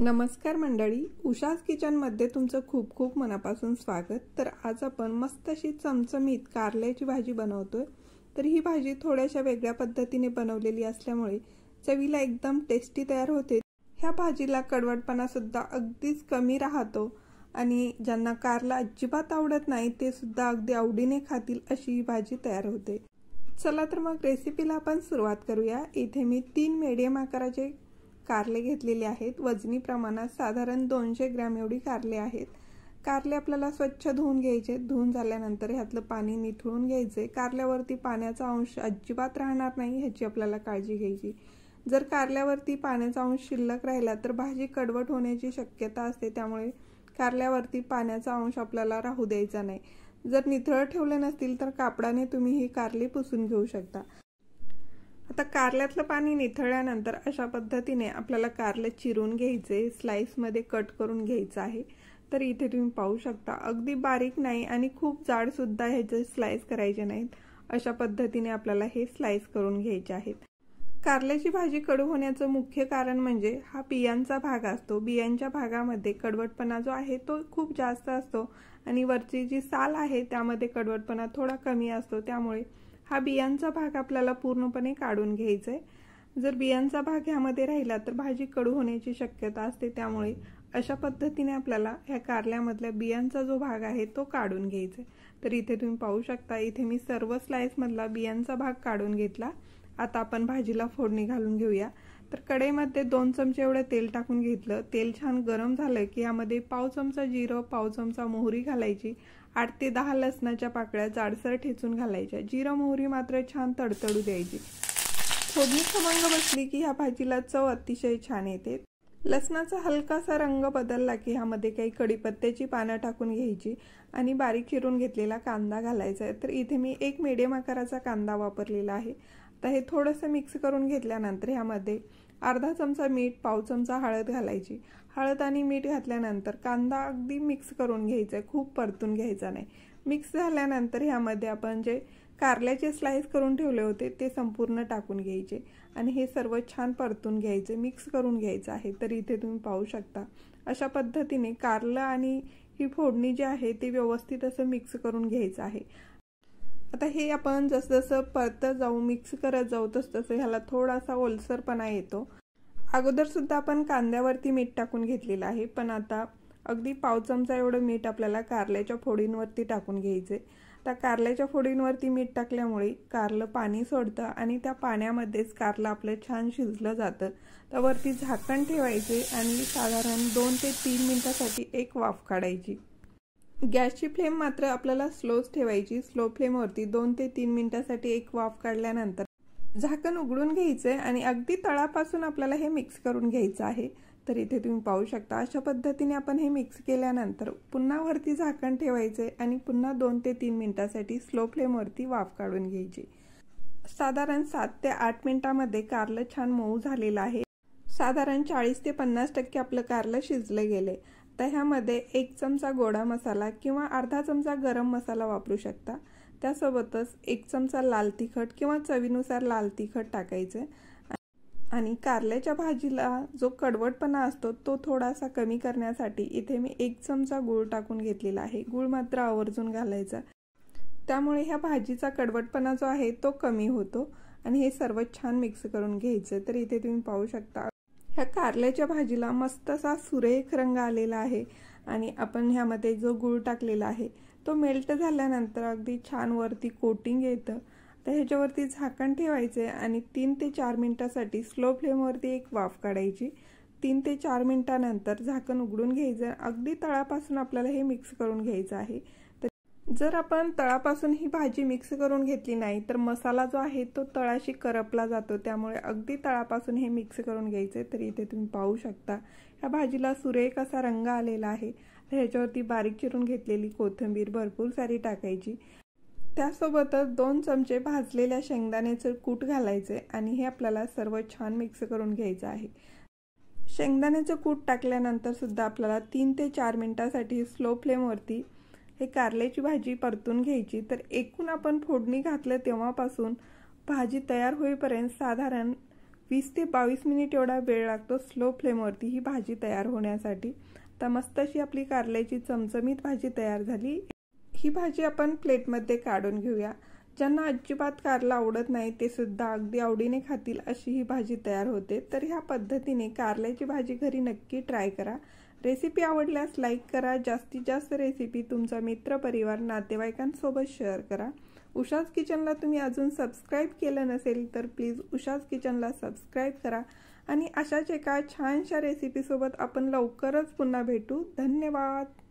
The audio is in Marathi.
नमस्कार मंडळी, उषाज किचनमध्ये तुमचं खूप खूप मनापासून स्वागत। तर आज आपण मस्त अशी चमचमीत कारल्याची भाजी बनवतोय। तर ही भाजी थोड्याशा वेगळ्या पद्धतीने बनवलेली असल्यामुळे चवीला एकदम टेस्टी तयार होते। ह्या भाजीला कडवटपणा सुद्धा अगदीच कमी राहतो आणि ज्यांना कारला अजिबात आवडत नाही ते सुद्धा अगदी आवडीने खातील अशी ही भाजी तयार होते। चला तर मग रेसिपीला आपण सुरुवात करूया। इथे मी 3 मीडियम आकाराचे कारले घेतलेले आहेत। वजनी प्रमाणात साधारण 200 ग्रॅम एवढी कारले आहेत। कारले आपल्याला स्वच्छ धुवून घ्यायचे। धुवून झाल्यानंतर ह्यातलं पाणी निथळून घ्यायचे। कारल्यावरती पाण्याचा अंश अजिबात राहणार नाही ह्याची आपल्याला काळजी घ्यायची। जर कारल्यावरती पाण्याचा अंश शिल्लक राहिला तर भाजी कडवट होण्याची शक्यता असते, त्यामुळे कारल्यावरती पाण्याचा अंश आपल्याला राहू द्यायचा नाही। जर निथळ ठेवले नसतील तर कापडाने तुम्ही ही कारली पुसून घेऊ शकता। आता कारल्यातलं पाणी निथळल्यानंतर अशा पद्धतीने आपल्याला कारले चिरून घ्यायचे, स्लाइस मध्ये कट करून घ्यायचं आहे। तर इथे तुम्ही पाहू शकता अगदी बारीक नाही आणि खूप जाड सुद्धा ह्याचे स्लाइस करायचे नाहीत। अशा पद्धतीने आपल्याला हे स्लाइस करून घ्यायचे आहेत। कारल्याची भाजी कडू होण्याचं मुख्य कारण म्हणजे हा बियांचा भाग असतो। बियांच्या भागामध्ये कडवटपणा जो आहे तो खूप जास्त असतो आणि वरची जी साल आहे त्यामध्ये कडवटपणा थोडा कमी असतो, त्यामुळे हा बियांचा भाग आपल्याला पूर्णपणे काढून घ्यायचा आहे। जर बियांचा भाग ह्यामध्ये राहिला तर भाजी कडू होण्याची शक्यता असते, त्यामुळे अशा पद्धतीने आपल्याला ह्या कारल्यामधल्या बियांचा जो भाग आहे तो काढून घ्यायचा आहे। तर इथे तुम्ही पाहू शकता इथे मी सर्व स्लाइस मधला बियांचा भाग काढून घेतला। आता आपण भाजीला फोडणी घालून घेऊया। तर कढईमध्ये 2 चमचे एवढे तेल टाकून घेतलं। तेल छान गरम झालं की यामध्ये पाव चमचा जिरं, पाव चमचा मोहरी घालायची। 8 ते 10 लसणाच्या पाकळ्या जाडसर ठेचून घालायच्या। जिरं मोहरी मात्र छान तडतडू द्यायची। फोडणी खमंग बसली की ह्या भाजीला चव अतिशय छान येते। लसणाचा हलकासा रंग बदलला की ह्यामध्ये काही कढीपत्त्याची पानं टाकून घ्यायची आणि बारीक चिरून घेतलेला कांदा घालायचा आहे। तर इथे मी 1 मीडियम आकाराचा कांदा वापरलेला आहे। आता हे थोडंसं मिक्स करून घेतल्यानंतर ह्यामध्ये अर्धा चमचा मीठ, पाव चमचा हळद घालायची। हळद आणि मीठ घातल्यानंतर कांदा अगदी मिक्स करून घ्यायचा, खूप परतून घ्यायचा नाही। मिक्स झाल्यानंतर ह्यामध्ये आपण जे कारल्याचे स्लाइस करून ठेवले होते ते संपूर्ण टाकून घ्यायचे आणि हे सर्व छान परतून घ्यायचे, मिक्स करून घ्यायचं आहे। तर इथे तुम्ही पाहू शकता अशा पद्धतीने कारलं आणि ही फोडणी जी आहे ती व्यवस्थित असं मिक्स करून घ्यायचं आहे। आता हे आपण जसं परतत जाऊ, मिक्स करत जाऊ तसं ह्याला थोडासा ओलसरपणा येतो। अगोदर सुद्धा आपण कांद्यावरती मीठ टाकून घेतलेलं आहे, पण आता अगदी पाव चमचा एवढं मीठ आपल्याला कारल्याच्या फोडींवरती टाकून घ्यायचे। त्या कारल्याच्या फोडींवरती मीठ टाकल्यामुळे कारलं पाणी सोडतं आणि त्या पाण्यामध्येच कारलं आपलं छान शिजलं जातं। तर वरती झाकण ठेवायचे आणि साधारण 2 ते 3 मिनिटांसाठी एक वाफ काढायची। गॅसची फ्लेम मात्र आपल्याला स्लोच ठेवायची। स्लो फ्लेमवरती 2 ते 3 मिनिटांसाठी एक वाफ काढल्यानंतर झाकण उघडून घ्यायचे आणि अगदी तळापासून आपल्याला हे मिक्स करून घ्यायचं आहे। तर इथे तुम्ही पाहू शकता अशा पद्धतीने आपण हे मिक्स केल्यानंतर पुन्हा वरती झाकण ठेवायचे आणि पुन्हा 2 ते 3 मिनिटांसाठी स्लो फ्लेमवरती वाफ काढून घ्यायची। साधारण 7 ते 8 मिनिटांमध्ये कारलं छान मऊ झालेलं आहे। साधारण 40 ते 50% आपलं कारलं शिजलं गेले। तर ह्यामध्ये 1 चमचा गोडा मसाला किंवा अर्धा चमचा गरम मसाला वापरू शकता। त्यासोबतच 1 चमचा लाल तिखट किंवा चवीनुसार लाल तिखट टाकायचे आणि कारल्याच्या भाजीला जो कडवटपणा असतो तो थोडासा कमी करण्यासाठी इथे मी 1 चमचा गूळ टाकून घेतलेला आहे। गूळ मात्र आवर्जून घालायचा, त्यामुळे ह्या भाजीचा कडवटपणा जो आहे तो कमी होतो आणि हे सर्व छान मिक्स करून घ्यायचं। तर इथे तुम्ही पाहू शकता ह्या कारल्याच्या भाजीला मस्त असा सुरेख रंग आलेला आहे आणि आपण ह्यामध्ये जो गूळ टाकलेला आहे तो मेल्ट झाल्यानंतर अगदी छान वरती कोटिंग येतं। तर ह्याच्यावरती झाकण ठेवायचे आणि 3 ते 4 मिनिटांसाठी स्लो फ्लेमवरती एक वाफ काढायची। 3 ते 4 मिनिटांनंतर झाकण उघडून घ्यायचं। अगदी तळापासून आपल्याला हे मिक्स करून घ्यायचं आहे। तर जर आपण तळापासून ही भाजी मिक्स करून घेतली नाही तर मसाला जो आहे तो तळाशी करपला जातो, त्यामुळे अगदी तळापासून हे मिक्स करून घ्यायचे। तर इथे तुम्ही पाहू शकता ह्या भाजीला सुरेख असा रंग आलेला आहे। ह्याच्यावरती बारीक चिरून घेतलेली कोथिंबीर भरपूर सारी टाकायची। त्यासोबतच 2 चमचे भाजलेल्या शेंगदाण्याचे कूट घालायचे आणि हे आपल्याला सर्व छान मिक्स करून घ्यायचं आहे। शेंगदाण्याचं कूट टाकल्यानंतर सुद्धा आपल्याला 3 ते 4 मिनिटांसाठी स्लो फ्लेमवरती हे कारल्याची भाजी परतून घ्यायची। तर एकूण आपण फोडणी घातलं तेव्हापासून भाजी तयार होईपर्यंत साधारण 20 ते 22 मिनिट एवढा वेळ लागतो स्लो फ्लेमवरती ही भाजी तयार होण्यासाठी। तर मस्त अशी आपली कारल्याची चमचमीत भाजी तयार झाली। ही भाजी आपण प्लेटमध्ये काढून घेऊया। ज्यांना अजिबात कारला आवडत नाही ते सुद्धा अगदी आवडीने खातील अशी ही भाजी तयार होते। तर ह्या पद्धतीने कारल्याची भाजी घरी नक्की ट्राय करा। रेसिपी आवडल्यास लाईक करा। जास्तीत जास्त रेसिपी तुमचा मित्र परिवार नातेवाईकांसोबत शेअर करा। उषाज किचनला तुम्ही अजून सबस्क्राईब केलं नसेल तर प्लीज उषाज किचनला सबस्क्राईब करा आणि अशाच एका छानशा रेसिपीसोबत आपण लवकरच पुन्हा भेटू। धन्यवाद।